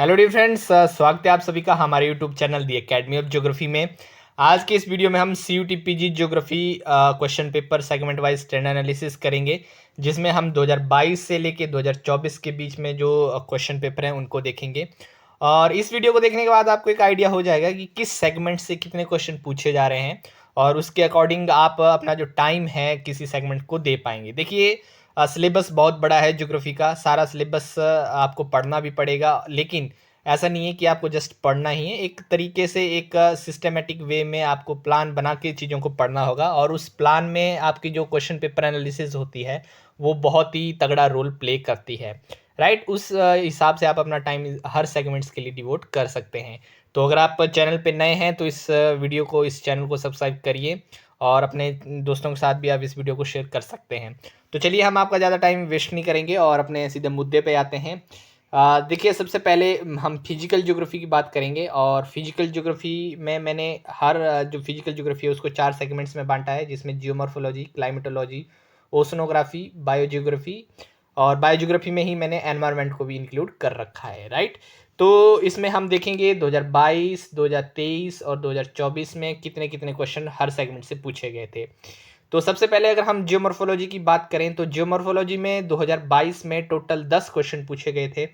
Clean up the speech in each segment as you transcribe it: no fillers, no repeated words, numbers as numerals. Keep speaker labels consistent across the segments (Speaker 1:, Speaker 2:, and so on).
Speaker 1: Hello dear friends, स्वागत है आप सभी का हमारे YouTube channel the academy of geography में। आज के इस वीडियो में हम CUT PG geography question paper segment wise trend analysis करेंगे, जिसमें हम 2022 से लेके 2024 के बीच में जो क्वेश्चन पेपर हैं उनको देखेंगे। और इस वीडियो को देखने के बाद आपको एक आइडिया हो जाएगा कि किस सेगमेंट से कितने क्वेश्चन पूछे जा रहे हैं और उसके अकॉर्डिंग आप अपना जो टाइम है किसी सेगमेंट को दे पाएंगे। देखिए, सिलेबस बहुत बड़ा है ज्योग्राफी का, सारा सिलेबस आपको पढ़ना भी पड़ेगा, लेकिन ऐसा नहीं है कि आपको जस्ट पढ़ना ही है। एक तरीके से एक सिस्टेमेटिक वे में आपको प्लान बना के चीज़ों को पढ़ना होगा और उस प्लान में आपकी जो क्वेश्चन पेपर एनालिसिस होती है वो बहुत ही तगड़ा रोल प्ले करती है। राइट, उस हिसाब से आप अपना टाइम हर सेगमेंट्स के लिए डिवोट कर सकते हैं। तो अगर आप चैनल पे नए हैं तो इस वीडियो को, इस चैनल को सब्सक्राइब करिए और अपने दोस्तों के साथ भी आप इस वीडियो को शेयर कर सकते हैं। तो चलिए, हम आपका ज़्यादा टाइम वेस्ट नहीं करेंगे और अपने सीधे मुद्दे पे आते हैं। देखिए, सबसे पहले हम फिजिकल ज्योग्राफी की बात करेंगे और फिजिकल ज्योग्राफी में मैंने हर जो फिजिकल ज्योग्राफी है उसको 4 सेगमेंट्स में बांटा है, जिसमें जियोमॉर्फोलॉजी, क्लाइमेटोलॉजी, ओशनोग्राफी, बायोजियोग्राफी और बायोजियोग्राफी में ही मैंने एनवायरनमेंट को भी इंक्लूड कर रखा है। राइट, तो इसमें हम देखेंगे 2022, 2023 और 2024 में कितने कितने क्वेश्चन हर सेगमेंट से पूछे गए थे। तो सबसे पहले अगर हम जियोमॉर्फोलॉजी की बात करें तो जियोमॉर्फोलॉजी में 2022 में टोटल 10 क्वेश्चन पूछे गए थे।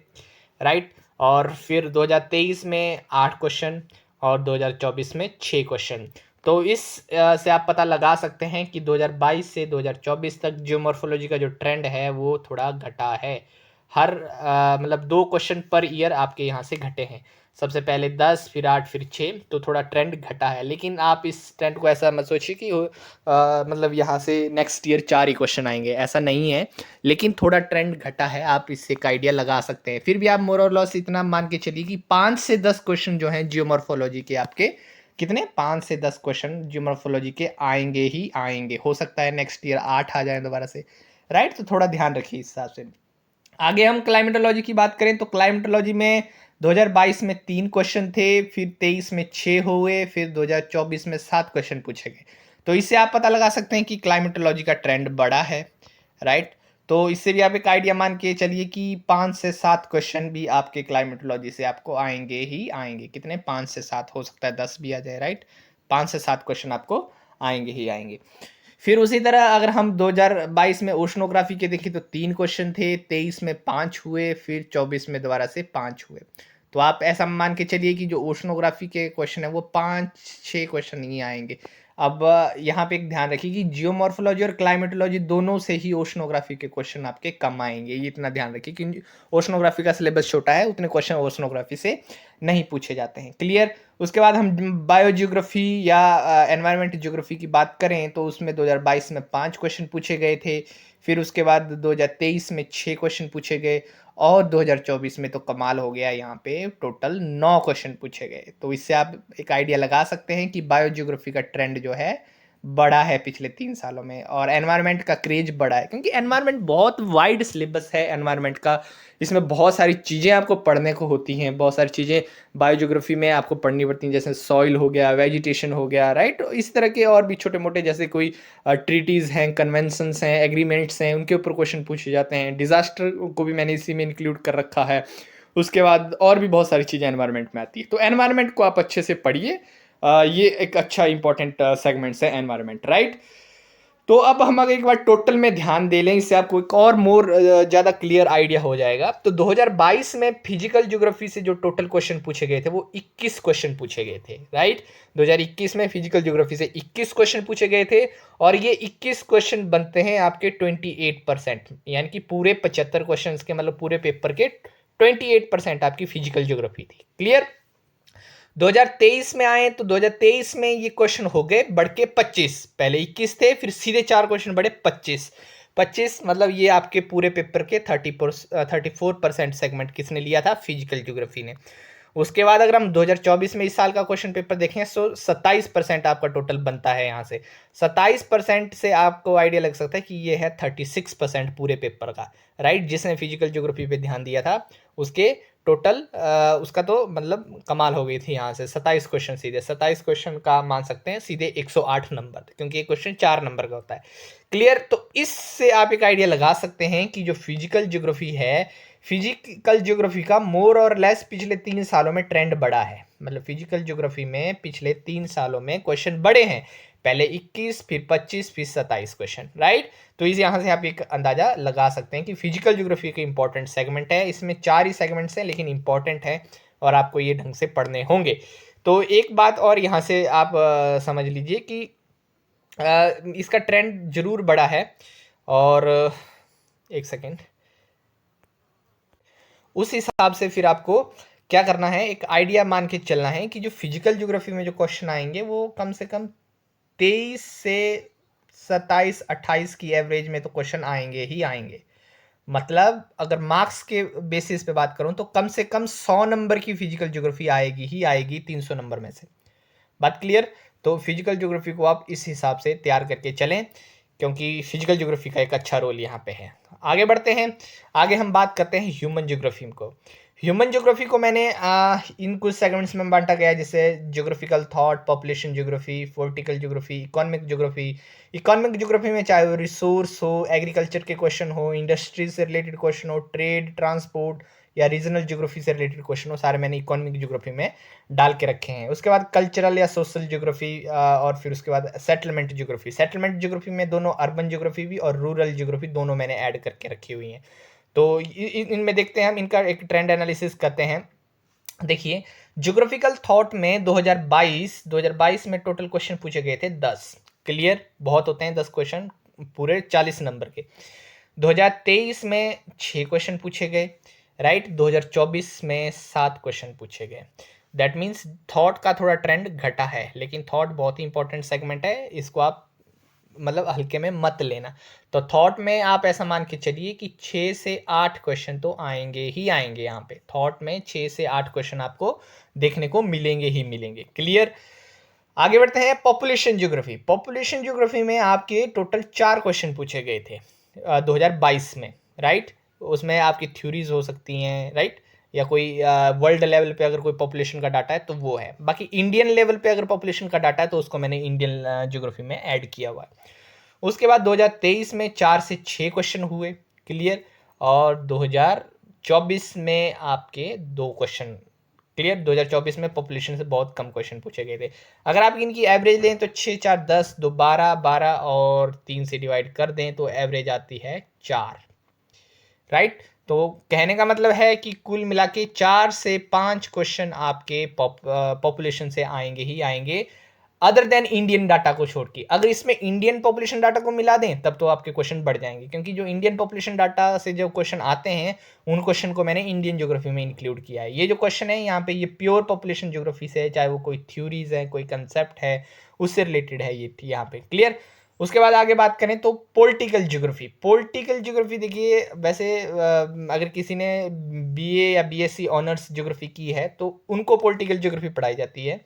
Speaker 1: राइट, और फिर 2023 में 8 क्वेश्चन और 2024 में 6 क्वेश्चन। तो इस से आप पता लगा सकते हैं कि 2022 से 2024 तक जियोमॉर्फोलॉजी का जो ट्रेंड है वो थोड़ा घटा है। हर मतलब 2 क्वेश्चन पर ईयर आपके यहाँ से घटे हैं। सबसे पहले 10, फिर 8, फिर 6, तो थोड़ा ट्रेंड घटा है। लेकिन आप इस ट्रेंड को ऐसा मत सोचिए कि मतलब यहाँ से नेक्स्ट ईयर 4 ही क्वेश्चन आएंगे, ऐसा नहीं है। लेकिन थोड़ा ट्रेंड घटा है, आप इससे एक आइडिया लगा सकते हैं। फिर भी आप मोर और लॉस इतना मान के चलिए कि 5 से 10 क्वेश्चन जो हैं जियोमॉर्फोलॉजी के आपके कितने 5 से 10 क्वेश्चन जियोमॉर्फोलॉजी के आएंगे ही आएंगे। हो सकता है नेक्स्ट ईयर 8 आ जाए दोबारा से। राइट, तो थोड़ा ध्यान रखिए इस हिसाब से। आगे हम क्लाइमेटोलॉजी की बात करें तो क्लाइमेटोलॉजी में 2022 में 3 क्वेश्चन थे, फिर 23 में 6 हुए, फिर 2024 में 7 क्वेश्चन पूछे गए। तो इससे आप पता लगा सकते हैं कि क्लाइमेटोलॉजी का ट्रेंड बड़ा है। राइट, तो इससे भी आप एक आइडिया मान के चलिए कि 5 से 7 क्वेश्चन भी आपके क्लाइमेटोलॉजी से आपको आएंगे ही आएंगे। कितने? 5 से 7, हो सकता है 10 भी आ जाए। राइट, 5 से 7 क्वेश्चन आपको आएंगे ही आएंगे। फिर उसी तरह अगर हम 2022 में ओशनोग्राफी के देखें तो 3 क्वेश्चन थे, 23 में 5 हुए, फिर 24 में दोबारा से 5 हुए। तो आप ऐसा मान के चलिए कि जो ओशनोग्राफी के क्वेश्चन है वो 5-6 क्वेश्चन ही आएंगे। अब यहाँ पे एक ध्यान रखिए कि जियोमॉर्फोलॉजी और क्लाइमेटोलॉजी दोनों से ही ओशनोग्राफी के क्वेश्चन आपके कम आएंगे। ये इतना ध्यान रखिए कि ओशनोग्राफी का सिलेबस छोटा है, उतने क्वेश्चन ओशनोग्राफी से नहीं पूछे जाते हैं। क्लियर? उसके बाद हम बायोजियोग्राफी या एनवायरमेंट जियोग्राफी की बात करें तो उसमें 2022 में 5 क्वेश्चन पूछे गए थे, फिर उसके बाद 2023 में 6 क्वेश्चन पूछे गए और 2024 में तो कमाल हो गया, यहाँ पे टोटल 9 क्वेश्चन पूछे गए। तो इससे आप एक आइडिया लगा सकते हैं कि बायोजियोग्राफी का ट्रेंड जो है बड़ा है पिछले 3 सालों में और एनवायरनमेंट का क्रेज बड़ा है, क्योंकि एनवायरनमेंट बहुत वाइड सिलेबस है एनवायरनमेंट का। इसमें बहुत सारी चीज़ें आपको पढ़ने को होती हैं, बहुत सारी चीज़ें बायोजियोग्राफी में आपको पढ़नी पड़ती हैं, जैसे सॉइल हो गया, वेजिटेशन हो गया। राइट, इस तरह के और भी छोटे मोटे जैसे कोई ट्रीटीज़ हैं, कन्वेंशंस हैं, एग्रीमेंट्स हैं, उनके ऊपर क्वेश्चन पूछे जाते हैं। डिजास्टर को भी मैंने इसी में इंक्लूड कर रखा है। उसके बाद और भी बहुत सारी चीज़ें एनवायरनमेंट में आती है। तो एनवायरनमेंट को आप अच्छे से पढ़िए। ये एक अच्छा इंपॉर्टेंट सेगमेंट्स है एनवायरनमेंट। राइट, तो अब हम अगर एक बार टोटल में ध्यान दे लें, इससे आपको एक और मोर ज़्यादा क्लियर आइडिया हो जाएगा। तो 2022 में फिजिकल ज्योग्राफी से जो टोटल क्वेश्चन पूछे गए थे वो 21 क्वेश्चन पूछे गए थे। राइट, 2021 में फिजिकल ज्योग्राफी से 21 क्वेश्चन पूछे गए थे और ये 21 क्वेश्चन बनते हैं आपके 28%, यानी कि पूरे 75 क्वेश्चन के, मतलब पूरे पेपर के 28% आपकी फिजिकल ज्योग्राफी थी। क्लियर? 2023 में आए तो 2023 में ये क्वेश्चन हो गए बढ़ के 25। पहले 21 थे, फिर सीधे 4 क्वेश्चन बढ़े 25। मतलब ये आपके पूरे पेपर के 34% सेगमेंट किसने लिया था? फिजिकल ज्योग्राफी ने। उसके बाद अगर हम 2024 में इस साल का क्वेश्चन पेपर देखें तो 27% आपका टोटल बनता है। यहाँ से 27% से आपको आइडिया लग सकता है कि ये है 36% पूरे पेपर का। राइट, जिसने फिजिकल ज्योग्राफी पे ध्यान दिया था उसके टोटल उसका तो मतलब कमाल हो गई थी। यहाँ से 27 क्वेश्चन, सीधे 27 क्वेश्चन का मान सकते हैं सीधे 108 नंबर, क्योंकि ये क्वेश्चन 4 नंबर का होता है। क्लियर? तो इससे आप एक आइडिया लगा सकते हैं कि जो फिजिकल ज्योग्राफी है, फिजिकल ज्योग्राफी का मोर और लेस पिछले 3 सालों में ट्रेंड बढ़ा है, मतलब फिजिकल ज्योग्राफी में पिछले 3 सालों में क्वेश्चन बढ़े हैं, पहले 21, फिर 25, फिर 27 क्वेश्चन, राइट। तो इस यहाँ से आप एक अंदाजा लगा सकते हैं कि फिजिकल ज्योग्राफी का इंपॉर्टेंट सेगमेंट है। इसमें 4 ही सेगमेंट्स हैं लेकिन इंपॉर्टेंट है और आपको ये ढंग से पढ़ने होंगे। तो एक बात और यहाँ से आप समझ लीजिए कि इसका ट्रेंड जरूर बढ़ा है। और एक सेकेंड, उस हिसाब से फिर आपको क्या करना है, एक आइडिया मान के चलना है कि जो फिजिकल ज्योग्राफी में जो क्वेश्चन आएंगे वो कम से कम 23 से 27 28 की एवरेज में तो क्वेश्चन आएंगे ही आएंगे। मतलब अगर मार्क्स के बेसिस पे बात करूं तो कम से कम 100 नंबर की फिजिकल ज्योग्राफी आएगी ही आएगी 300 नंबर में से। बात क्लियर। तो फिजिकल ज्योग्राफी को आप इस हिसाब से तैयार करके चलें, क्योंकि फिजिकल ज्योग्राफी का एक अच्छा रोल यहाँ पे है। आगे बढ़ते हैं, आगे हम बात करते हैं ह्यूमन ज्योग्राफी को। ह्यूमन ज्योग्राफी को मैंने इन कुछ सेगमेंट्स में बांटा गया है, जैसे geographical thought, population geography, political geography, economic geography. Economic geography में चाहे वो रिसोर्स हो, एग्रीकल्चर के क्वेश्चन हो, इंडस्ट्रीज से रिलेटेड क्वेश्चन हो, ट्रेड, ट्रांसपोर्ट या रीजनल ज्योग्राफी से रिलेटेड क्वेश्चन हो, सारे मैंने इकोनॉमिक ज्योग्राफी में डाल के रखे हैं। उसके बाद कल्चरल या सोशल ज्योग्राफी, और फिर उसके बाद सेटलमेंट ज्योग्राफी। सेटलमेंट ज्योग्राफी में दोनों अर्बन ज्योग्राफी भी और रूरल ज्योग्राफी दोनों मैंने ऐड करके रखी हुई हैं। तो इनमें देखते हैं हम, इनका एक ट्रेंड एनालिसिस करते हैं। देखिए, ज्योग्राफिकल थॉट में 2022 में टोटल क्वेश्चन पूछे गए थे 10। क्लियर, बहुत होते हैं 10 क्वेश्चन पूरे 40 नंबर के। 2023 में 6 क्वेश्चन पूछे गए, राइट। 2024 में 7 क्वेश्चन पूछे गए। दैट मीन्स थॉट का थोड़ा ट्रेंड घटा है, लेकिन थॉट बहुत ही इंपॉर्टेंट सेगमेंट है, इसको आप मतलब हल्के में मत लेना। तो थॉट में आप ऐसा मान के चलिए कि 6 से 8 क्वेश्चन तो आएंगे ही आएंगे। यहाँ पे थॉट में 6 से 8 क्वेश्चन आपको देखने को मिलेंगे ही मिलेंगे। क्लियर। आगे बढ़ते हैं पॉपुलेशन ज्योग्राफी। पॉपुलेशन ज्योग्राफी में आपके टोटल 4 क्वेश्चन पूछे गए थे 2022 में, राइट। उसमें आपकी थ्योरीज हो सकती हैं, राइट, या कोई वर्ल्ड लेवल पे अगर कोई पॉपुलेशन का डाटा है तो वो है। बाकी इंडियन लेवल पे अगर पॉपुलेशन का डाटा है तो उसको मैंने इंडियन ज्योग्राफी में ऐड किया हुआ है। उसके बाद 2023 में 4 से 6 क्वेश्चन हुए। क्लियर। और 2024 में आपके 2 क्वेश्चन। क्लियर। 2024 में पॉपुलेशन से बहुत कम क्वेश्चन पूछे गए थे। अगर आप इनकी एवरेज लें तो 6 4 10, 2 12, 12 और 3 से डिवाइड कर दें तो एवरेज आती है 4, राइट। तो कहने का मतलब है कि कुल मिला के 4 से 5 क्वेश्चन आपके पॉपुलेशन से आएंगे ही आएंगे, अदर देन इंडियन डाटा को छोड़ के। अगर इसमें इंडियन पॉपुलेशन डाटा को मिला दें तब तो आपके क्वेश्चन बढ़ जाएंगे, क्योंकि जो इंडियन पॉपुलेशन डाटा से जो क्वेश्चन आते हैं उन क्वेश्चन को मैंने इंडियन ज्योग्राफी में इंक्लूड किया है। ये जो क्वेश्चन है यहाँ पे ये प्योर पॉपुलेशन ज्योग्राफी से है, चाहे वो कोई थ्योरीज है, कोई कंसेप्ट है, उससे रिलेटेड है ये यहाँ पे। क्लियर। उसके बाद आगे बात करें तो पॉलिटिकल ज्योग्राफी। पॉलिटिकल ज्योग्राफी देखिए, वैसे अगर किसी ने बीए या बीएससी ऑनर्स ज्योग्राफी की है तो उनको पॉलिटिकल ज्योग्राफी पढ़ाई जाती है।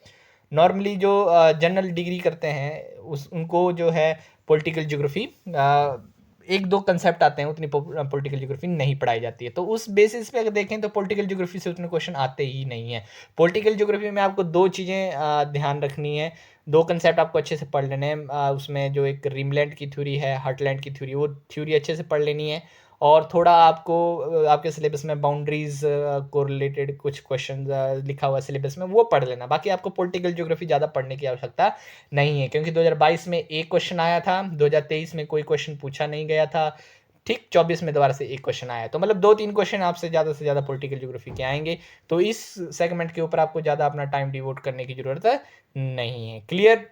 Speaker 1: नॉर्मली जो जनरल डिग्री करते हैं उनको जो है पॉलिटिकल ज्योग्राफी, एक दो कंसेप्ट आते हैं, उतनी पॉलिटिकल ज्योग्राफी नहीं पढ़ाई जाती है। तो उस बेसिस पे अगर देखें तो पॉलिटिकल ज्योग्राफी से उतने क्वेश्चन आते ही नहीं है। पॉलिटिकल ज्योग्राफी में आपको 2 चीज़ें ध्यान रखनी है, 2 कंसेप्ट आपको अच्छे से पढ़ लेने हैं। उसमें जो एक रिमलैंड की थ्योरी है, हार्टलैंड की थ्योरी, वो थ्योरी अच्छे से पढ़ लेनी है। और थोड़ा आपको आपके सिलेबस में बाउंड्रीज को रिलेटेड कुछ क्वेश्चन लिखा हुआ सिलेबस में, वो पढ़ लेना। बाकी आपको पॉलिटिकल ज्योग्राफी ज़्यादा पढ़ने की आवश्यकता नहीं है, क्योंकि 2022 में एक क्वेश्चन आया था, 2023 में कोई क्वेश्चन पूछा नहीं गया था, ठीक। 24 में दोबारा से एक क्वेश्चन आया, तो मतलब 2-3 क्वेश्चन आपसे ज़्यादा से ज़्यादा पॉलिटिकल ज्योग्राफी के आएंगे। तो इस सेगमेंट के ऊपर आपको ज़्यादा अपना टाइम डिवोट करने की ज़रूरत नहीं है। क्लियर।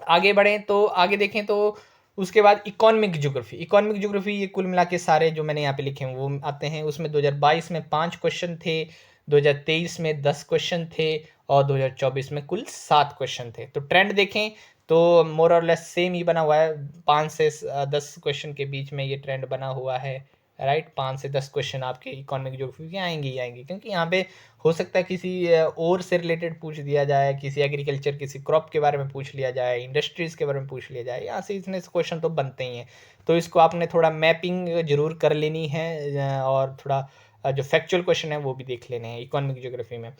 Speaker 1: आगे बढ़ें तो आगे देखें तो उसके बाद इकोनॉमिक ज्योग्राफी। इकोनॉमिक ज्योग्राफी ये कुल मिला के सारे जो मैंने यहाँ पे लिखे हैं वो आते हैं। उसमें 2022 में 5 क्वेश्चन थे, 2023 में 10 क्वेश्चन थे और 2024 में कुल 7 क्वेश्चन थे। तो ट्रेंड देखें तो मोर और लेस सेम ही बना हुआ है, 5 से 10 क्वेश्चन के बीच में ये ट्रेंड बना हुआ है, राइट। 5 से 10 क्वेश्चन आपके इकोनॉमिक ज्योग्राफी के आएंगे ही आएंगे, क्योंकि यहाँ पे हो सकता है किसी और से रिलेटेड पूछ दिया जाए, किसी एग्रीकल्चर, किसी क्रॉप के बारे में पूछ लिया जाए, इंडस्ट्रीज़ के बारे में पूछ लिया जाए, यहाँ से इतने क्वेश्चन तो बनते ही हैं। तो इसको आपने थोड़ा मैपिंग जरूर कर लेनी है और थोड़ा जो फैक्चुअल क्वेश्चन है वो भी देख लेने हैं इकोनॉमिक ज्योग्राफी में,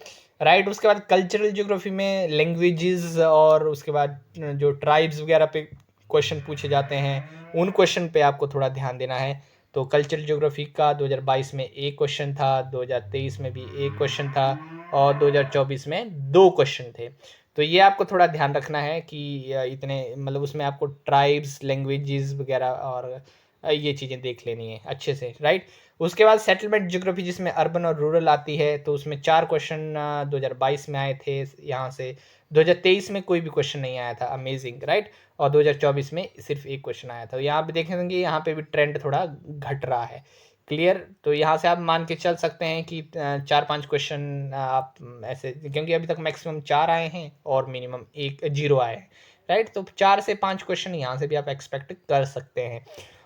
Speaker 1: राइट। उसके बाद कल्चरल ज्योग्राफी में लैंग्वेजेस और उसके बाद जो ट्राइब्स वगैरह पे क्वेश्चन पूछे जाते हैं, उन क्वेश्चन पे आपको थोड़ा ध्यान देना है। तो कल्चरल ज्योग्राफी का 2022 में एक क्वेश्चन था, 2023 में भी एक क्वेश्चन था और 2024 में 2 क्वेश्चन थे। तो ये आपको थोड़ा ध्यान रखना है कि इतने मतलब उसमें आपको ट्राइब्स, लैंग्वेजेस वगैरह और ये चीज़ें देख लेनी है अच्छे से, राइट। उसके बाद सेटलमेंट ज्योग्राफी जिसमें अर्बन और रूरल आती है, तो उसमें 4 क्वेश्चन 2022 में आए थे यहाँ से। 2023 में कोई भी क्वेश्चन नहीं आया था, अमेजिंग, राइट। और 2024 में सिर्फ एक क्वेश्चन आया था। यहाँ पे देखेंगे, यहाँ पे भी ट्रेंड थोड़ा घट रहा है, क्लियर। तो यहाँ से आप मान के चल सकते हैं कि 4-5 क्वेश्चन आप ऐसे, क्योंकि अभी तक मैक्सिमम 4 आए हैं और मिनिमम 1 0 आए हैं, राइट। तो 4 से 5 क्वेश्चन यहाँ से भी आप एक्सपेक्ट कर सकते हैं।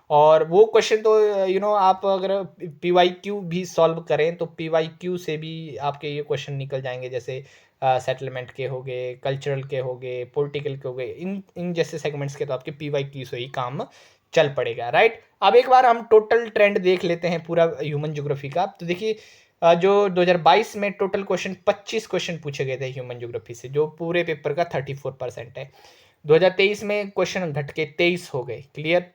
Speaker 1: और वो क्वेश्चन तो आप अगर PYQ भी सॉल्व करें तो PYQ से भी आपके ये क्वेश्चन निकल जाएंगे, जैसे सेटलमेंट के हो गए, कल्चरल के हो गए, पॉलिटिकल के हो गए, इन इन जैसे सेगमेंट्स के तो आपके PYQ से ही काम चल पड़ेगा, राइट। अब एक बार हम टोटल ट्रेंड देख लेते हैं पूरा ह्यूमन ज्योग्राफी का। तो देखिए, जो 2022 में टोटल क्वेश्चन 25 क्वेश्चन पूछे गए थे ह्यूमन ज्योग्राफी से, जो पूरे पेपर का 34% है। 2023 में क्वेश्चन घट के 23 हो गए, क्लियर।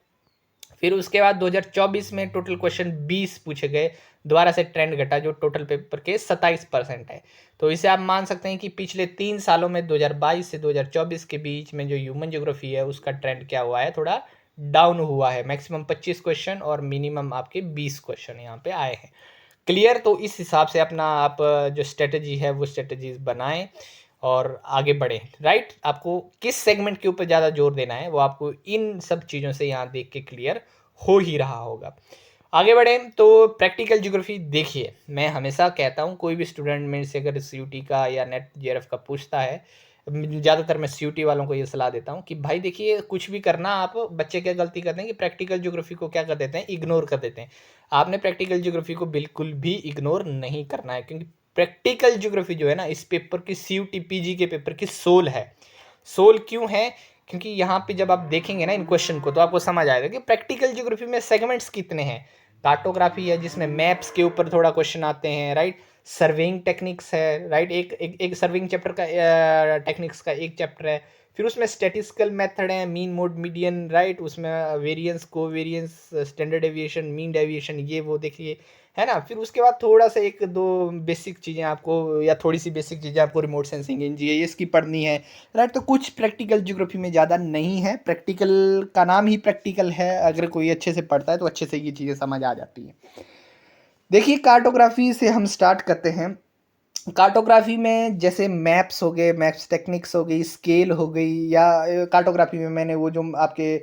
Speaker 1: फिर उसके बाद 2024 में टोटल क्वेश्चन 20 पूछे गए, दोबारा से ट्रेंड घटा, जो टोटल पेपर के 27% है। तो इसे आप मान सकते हैं कि पिछले 3 सालों में 2022 से 2024 के बीच में जो ह्यूमन ज्योग्राफी है उसका ट्रेंड क्या हुआ है, थोड़ा डाउन हुआ है। मैक्सिमम 25 क्वेश्चन और मिनिमम आपके 20 क्वेश्चन यहाँ पे आए हैं, क्लियर। तो इस हिसाब से अपना आप जो स्ट्रेटजी है वो स्ट्रेटजीज बनाएं और आगे बढ़ें, राइट। आपको किस सेगमेंट के ऊपर ज़्यादा जोर देना है वो आपको इन सब चीज़ों से यहाँ देख के क्लियर हो ही रहा होगा। आगे बढ़ें तो प्रैक्टिकल ज्योग्राफी देखिए, मैं हमेशा कहता हूँ कोई भी स्टूडेंट मेरे से अगर CUT का या नेट JRF का पूछता है, ज़्यादातर मैं CUT वालों को ये सलाह देता हूँ कि भाई देखिए, कुछ भी करना, आप बच्चे क्या गलती करते हैं कि प्रैक्टिकल ज्योग्राफी को क्या कर देते हैं, इग्नोर कर देते हैं। आपने प्रैक्टिकल ज्योग्राफी को बिल्कुल भी इग्नोर नहीं करना है, क्योंकि प्रैक्टिकल ज्योग्राफी जो है ना, इस पेपर की CUT PG के पेपर की सोल है। सोल क्यों है? क्योंकि यहाँ पे जब आप देखेंगे ना इन क्वेश्चन को, तो आपको समझ आएगा कि प्रैक्टिकल ज्योग्राफी में सेगमेंट्स कितने हैं। कार्टोग्राफी है जिसमें मैप्स के ऊपर थोड़ा क्वेश्चन आते हैं, राइट। सर्वेइंग टेक्निक्स है, राइट। एक सर्वेइंग चैप्टर का टेक्निक्स का एक चैप्टर है। फिर उसमें स्टैटिस्टिकल मेथड है, मीन मोड मीडियन, राइट। उसमें variance, covariance, standard deviation, mean deviation, ये वो देखिए, है ना। फिर उसके बाद थोड़ा सा 1-2 बेसिक चीज़ें आपको, या थोड़ी सी बेसिक चीज़ें आपको रिमोट सेंसिंग इन GIS की पढ़नी है, राइट। तो कुछ प्रैक्टिकल ज्योग्राफी में ज़्यादा नहीं है, प्रैक्टिकल का नाम ही प्रैक्टिकल है। अगर कोई अच्छे से पढ़ता है तो अच्छे से ये चीज़ें समझ आ जाती हैं। देखिए, कार्टोग्राफी से हम स्टार्ट करते हैं। कार्टोग्राफी में जैसे मैप्स हो गए, मैप्स टेक्निक्स हो गई, स्केल हो गई, या कार्टोग्राफी में मैंने वो जो आपके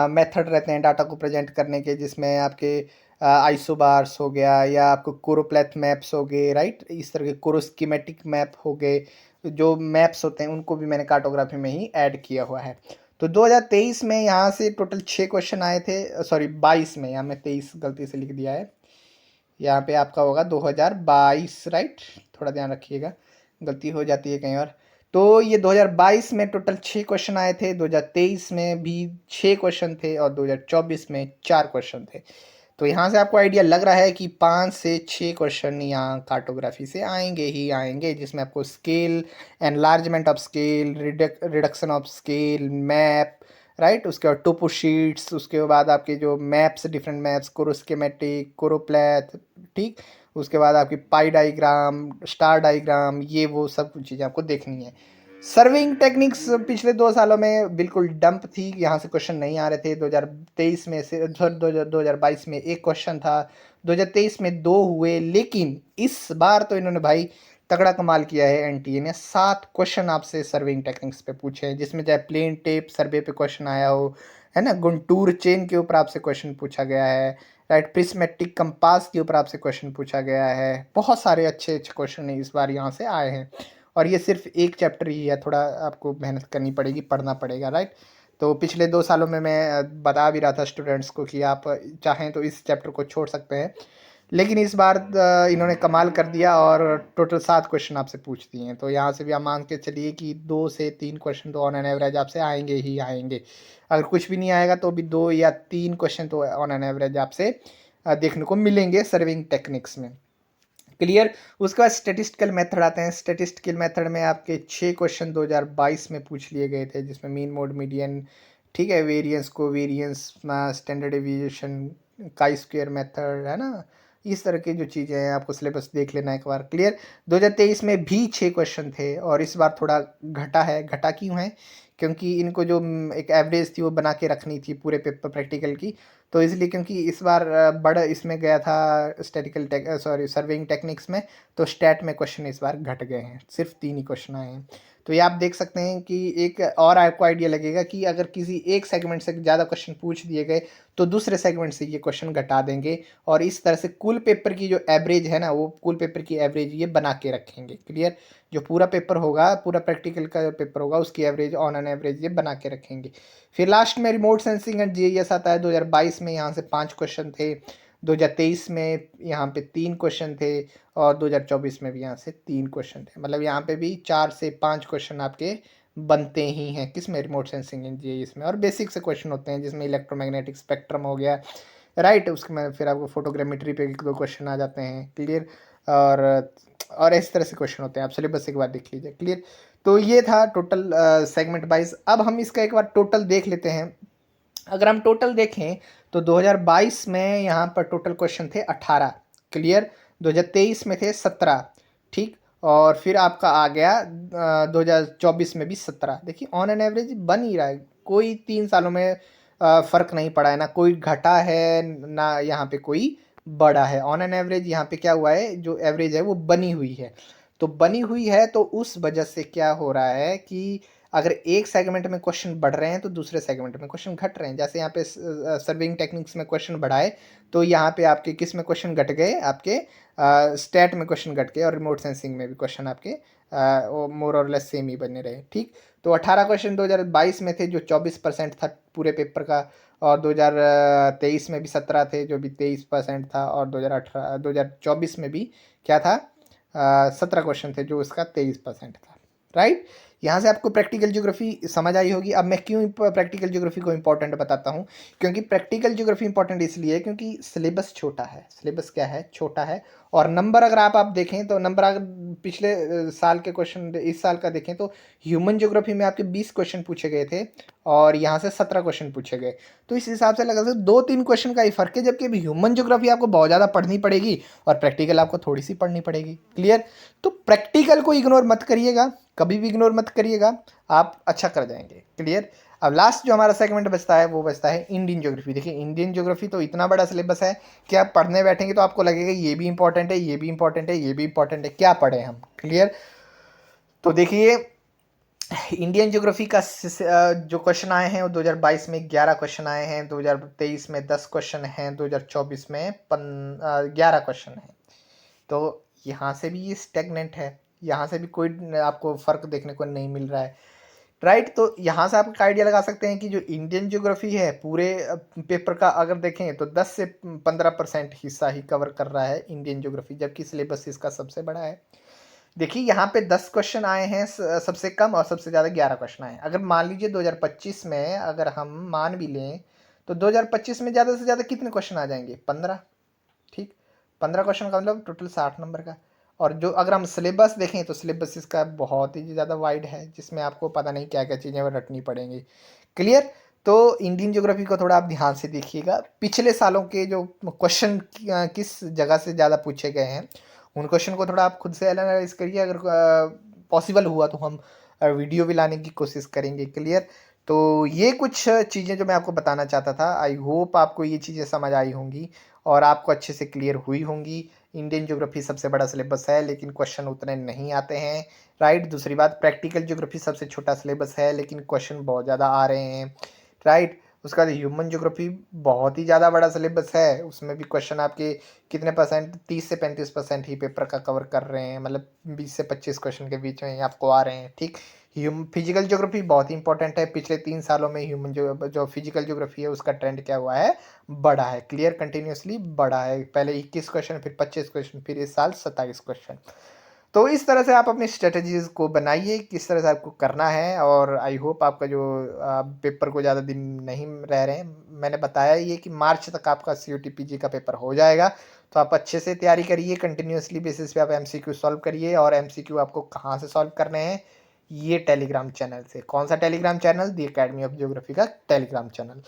Speaker 1: मेथड रहते हैं डाटा को प्रेजेंट करने के, जिसमें आपके आइसोबार्स हो गया, या आपको कोरोप्लेथ मैप्स हो गए, राइट। इस तरह के कोरोस्कीमेटिक मैप हो गए, जो मैप्स होते हैं उनको भी मैंने कार्टोग्राफी में ही ऐड किया हुआ है। तो 2023 में यहाँ से टोटल 6 क्वेश्चन आए थे, सॉरी 22 में, यहाँ मैं 23 गलती से लिख दिया है, यहाँ पे आपका होगा 2022, राइट। थोड़ा ध्यान रखिएगा, गलती हो जाती है कहीं और। तो ये 2022 में टोटल 6 क्वेश्चन आए थे, 2023 में भी 6 क्वेश्चन थे और 2024 में 4 क्वेश्चन थे। तो यहाँ से आपको आइडिया लग रहा है कि 5 से 6 क्वेश्चन यहाँ कार्टोग्राफी से आएंगे ही आएंगे, जिसमें आपको scale, enlargement of scale, reduction of scale, map, right. उसके बाद टोपो शीट्स, उसके बाद आपके जो मैप्स, डिफरेंट मैप्स, कोरोस्केमेटिक, कोरोप्लैथ, ठीक। उसके बाद आपकी पाई डाइग्राम, स्टार डाइग्राम, ये वो सब कुछ चीज़ें आपको देखनी है। सर्विंग टेक्निक्स पिछले 2 सालों में बिल्कुल डंप थी, यहाँ से क्वेश्चन नहीं आ रहे थे। 2023 में से 2022 में एक क्वेश्चन था, 2023 में 2 हुए, लेकिन इस बार तो इन्होंने भाई तगड़ा कमाल किया है। NTA ने 7 क्वेश्चन आपसे सर्विंग टेक्निक्स पे पूछे हैं, जिसमें चाहे प्लेन टेप सर्वे पे क्वेश्चन आया हो, है ना, गुंटूर चेन के ऊपर आपसे क्वेश्चन पूछा गया है, राइट, प्रिस्मेटिक कंपास के ऊपर आपसे क्वेश्चन पूछा गया है। बहुत सारे अच्छे अच्छे क्वेश्चन इस बार यहाँ से आए हैं, और ये सिर्फ एक चैप्टर ही है, थोड़ा आपको मेहनत करनी पड़ेगी, पढ़ना पड़ेगा, राइट। तो पिछले 2 सालों में मैं बता भी रहा था स्टूडेंट्स को कि आप चाहें तो इस चैप्टर को छोड़ सकते हैं, लेकिन इस बार इन्होंने कमाल कर दिया और टोटल 7 क्वेश्चन आपसे पूछ दिए हैं। तो यहाँ से भी आप मान के चलिए कि 2 से 3 क्वेश्चन तो ऑन एन एवरेज आपसे आएंगे ही आएंगे। अगर कुछ भी नहीं आएगा तो भी 2 या 3 क्वेश्चन तो ऑन एन एवरेज आपसे देखने को मिलेंगे सर्विंग टेक्निक्स में, क्लियर। उसके बाद स्टेटिस्टिकल मेथड आते हैं। स्टेटिस्टिकल मेथड में आपके 6 क्वेश्चन 2022 में पूछ लिए गए थे, जिसमें मीन मोड मीडियन, ठीक है, variance, covariance, standard deviation, chi square method, है ना, इस तरह की जो चीज़ें हैं आपको सिलेबस देख लेना एक बार। क्लियर। 2023 में भी 6 क्वेश्चन थे और इस बार थोड़ा घटा है। घटा क्यों है? क्योंकि इनको जो एक एवरेज थी वो बना के रखनी थी पूरे पेपर प्रैक्टिकल की, तो इसलिए क्योंकि इस बार बड़ा इसमें गया था सर्वेइंग टेक्निक्स में, तो स्टैट में क्वेश्चन इस बार घट गए हैं, सिर्फ 3 ही क्वेश्चन आए हैं। तो ये आप देख सकते हैं कि एक और आपको आइडिया लगेगा कि अगर किसी एक सेगमेंट से ज़्यादा क्वेश्चन पूछ दिए गए तो दूसरे सेगमेंट से ये क्वेश्चन घटा देंगे और इस तरह से कुल पेपर की जो एवरेज है ना, वो कुल पेपर की एवरेज ये बना के रखेंगे। क्लियर। जो पूरा पेपर होगा, पूरा प्रैक्टिकल का पेपर होगा, उसकी एवरेज ऑन एन एवरेज ये बना के रखेंगे। फिर लास्ट में रिमोट सेंसिंग एंड जीआईएस आता है। 2022 में यहाँ से 5 क्वेश्चन थे, 2023 में यहाँ पे 3 क्वेश्चन थे और 2024 में भी यहाँ से 3 क्वेश्चन थे। मतलब यहाँ पे भी 4 से 5 क्वेश्चन आपके बनते ही हैं, किसमें, रिमोट सेंसिंग एंड जीआईएस में। और बेसिक से क्वेश्चन होते हैं जिसमें इलेक्ट्रोमैग्नेटिक स्पेक्ट्रम हो गया, राइट, उसके में फिर आपको फोटोग्रामेट्री पे 1-2 क्वेश्चन आ जाते हैं। क्लियर। और इस तरह से क्वेश्चन होते हैं, आप सिलेबस एक बार देख लीजिए। क्लियर। तो ये था टोटल सेगमेंट वाइज। अब हम इसका एक बार टोटल देख लेते हैं। अगर हम टोटल देखें तो 2022 में यहाँ पर टोटल क्वेश्चन थे 18। क्लियर। 2023 में थे 17। ठीक। और फिर आपका आ गया 2024 में भी 17। देखिए ऑन एन एवरेज बन ही रहा है, कोई 3 सालों में फ़र्क नहीं पड़ा है, ना कोई घटा है ना यहाँ पे कोई बढ़ा है। ऑन एन एवरेज यहाँ पे क्या हुआ है, जो एवरेज है वो बनी हुई है। तो बनी हुई है तो उस वजह से क्या हो रहा है कि अगर एक सेगमेंट में क्वेश्चन बढ़ रहे हैं तो दूसरे सेगमेंट में क्वेश्चन घट रहे हैं। जैसे यहाँ पे सर्विंग टेक्निक्स में क्वेश्चन बढ़ाए तो यहाँ पे आपके किस में क्वेश्चन घट गए, आपके स्टैट में क्वेश्चन घट गए और रिमोट सेंसिंग में भी क्वेश्चन आपके मोर और लेस सेम ही बने रहे। ठीक। तो 18 क्वेश्चन 2022 में थे जो 24% था पूरे पेपर का, और 2023 में भी 17 थे जो भी 23% था, और 2024 में भी क्या था, 17 क्वेश्चन थे जो उसका 23% था। राइट। यहाँ से आपको प्रैक्टिकल ज्योग्राफी समझ आई होगी। अब मैं क्यों प्रैक्टिकल ज्योग्राफी को इंपॉर्टेंट बताता हूँ, क्योंकि प्रैक्टिकल ज्योग्राफी इंपॉर्टेंट इसलिए है क्योंकि सिलेबस छोटा है। सिलेबस क्या है, छोटा है। और नंबर अगर आप देखें तो नंबर अगर पिछले साल के क्वेश्चन इस साल का देखें तो ह्यूमन ज्योग्राफी में आपके 20 क्वेश्चन पूछे गए थे और यहाँ से 17 क्वेश्चन पूछे गए। तो इस हिसाब से लगा सकते 2-3 क्वेश्चन का ही फर्क है, जबकि अभी ह्यूमन ज्योग्राफी आपको बहुत ज़्यादा पढ़नी पड़ेगी और प्रैक्टिकल आपको थोड़ी सी पढ़नी पड़ेगी। क्लियर। तो प्रैक्टिकल को इग्नोर मत करिएगा, कभी भी इग्नोर मत करिएगा, आप अच्छा कर जाएंगे। क्लियर। अब लास्ट जो हमारा सेगमेंट बचता है वो बचता है इंडियन ज्योग्राफी। देखिए इंडियन ज्योग्राफी तो इतना बड़ा सिलेबस है कि आप पढ़ने बैठेंगे तो आपको लगेगा ये भी इंपॉर्टेंट है, ये भी इंपॉर्टेंट है, ये भी इंपॉर्टेंट है, क्या पढ़े हम। क्लियर। तो देखिए इंडियन ज्योग्राफी का जो क्वेश्चन आए हैं वो 2022 में 11 क्वेश्चन आए हैं, 2023 में 10 क्वेश्चन हैं, 2024 में 11 क्वेश्चन हैं। तो यहाँ से भी ये स्टेगनेंट है, यहाँ से भी कोई आपको फ़र्क देखने को नहीं मिल रहा है। राइट। तो यहाँ से आप एक आइडिया लगा सकते हैं कि जो इंडियन ज्योग्राफी है पूरे पेपर का अगर देखें तो 10 से 15% हिस्सा ही कवर कर रहा है इंडियन ज्योग्राफी, जबकि सिलेबस इसका सबसे बड़ा है। देखिए यहाँ पे 10 क्वेश्चन आए हैं सबसे कम, और सबसे ज़्यादा 11 क्वेश्चन आए हैं। अगर मान लीजिए 2025 में अगर हम मान भी लें तो 2025 में ज़्यादा से ज़्यादा कितने क्वेश्चन आ जाएंगे, 15। ठीक। 15 क्वेश्चन का मतलब टोटल 60 नंबर का। और जो अगर हम सिलेबस देखें तो सिलेबस इसका बहुत ही ज़्यादा वाइड है, जिसमें आपको पता नहीं क्या क्या चीज़ें रटनी पड़ेंगी। क्लियर। तो इंडियन ज्योग्राफी को थोड़ा आप ध्यान से देखिएगा, पिछले सालों के जो क्वेश्चन किस जगह से ज़्यादा पूछे गए हैं उन क्वेश्चन को थोड़ा आप खुद से एनालाइज करिए। अगर पॉसिबल हुआ तो हम वीडियो भी लाने की कोशिश करेंगे। क्लियर। तो ये कुछ चीज़ें जो मैं आपको बताना चाहता था, आई होप आपको ये चीज़ें समझ आई होंगी और आपको अच्छे से क्लियर हुई होंगी। इंडियन ज्योग्राफी सबसे बड़ा सिलेबस है लेकिन क्वेश्चन उतने नहीं आते हैं। राइट। दूसरी बात, प्रैक्टिकल ज्योग्राफी सबसे छोटा सिलेबस है लेकिन क्वेश्चन बहुत ज़्यादा आ रहे हैं। राइट। उसका ह्यूमन ज्योग्राफी बहुत ही ज़्यादा बड़ा सिलेबस है, उसमें भी क्वेश्चन आपके कितने परसेंट, 30 से 35% ही पेपर का कवर कर रहे हैं, मतलब 20 से 25 क्वेश्चन के बीच में ही आपको आ रहे हैं। ठीक। फिजिकल ज्योग्राफी बहुत ही इंपॉर्टेंट है। पिछले 3 सालों में ह्यूमन जो फिजिकल ज्योग्राफी है उसका ट्रेंड क्या हुआ है, बढ़ा है। क्लियर। कंटिन्यूसली बढ़ा है, पहले 21 क्वेश्चन, फिर 25 क्वेश्चन, फिर इस साल 27 क्वेश्चन। तो इस तरह से आप अपनी स्ट्रेटजीज को बनाइए, किस तरह से आपको करना है। और आई होप आपका जो पेपर को ज़्यादा दिन नहीं रह रहे हैं, मैंने बताया ये कि मार्च तक आपका CUT-PG का पेपर हो जाएगा। तो आप अच्छे से तैयारी करिए, कंटिन्यूसली बेसिस पे आप MCQ सॉल्व करिए। और MCQ आपको कहाँ से सॉल्व करने हैं, ये टेलीग्राम चैनल से। कौन सा Telegram channel, the academy of geography का टेलीग्राम चैनल।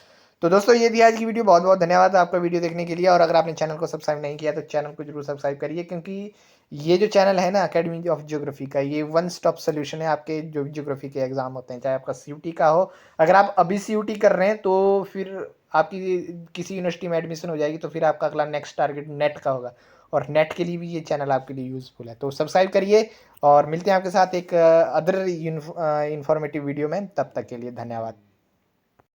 Speaker 1: तो दोस्तों ये थी आज की वीडियो। बहुत बहुत धन्यवाद आपका वीडियो देखने के लिए। और अगर आपने चैनल को सब्सक्राइब नहीं किया तो चैनल को जरूर सब्सक्राइब करिए, क्योंकि ये जो चैनल है ना अकेडमी ऑफ ज्योग्राफी का, ये वन स्टॉप सोल्यूशन है आपके जो भी ज्योग्राफी के एग्जाम होते हैं, चाहे आपका सीयूटी का हो। अगर आप अभी सीयूटी कर रहे हैं तो फिर आपकी किसी यूनिवर्सिटी में एडमिशन हो जाएगी, तो फिर आपका अगला नेक्स्ट टारगेट नेट का होगा, और नेट के लिए भी ये चैनल आपके लिए यूज़फुल है। तो सब्सक्राइब करिए और मिलते हैं आपके साथ एक अदर इंफॉर्मेटिव वीडियो में। तब तक के लिए धन्यवाद।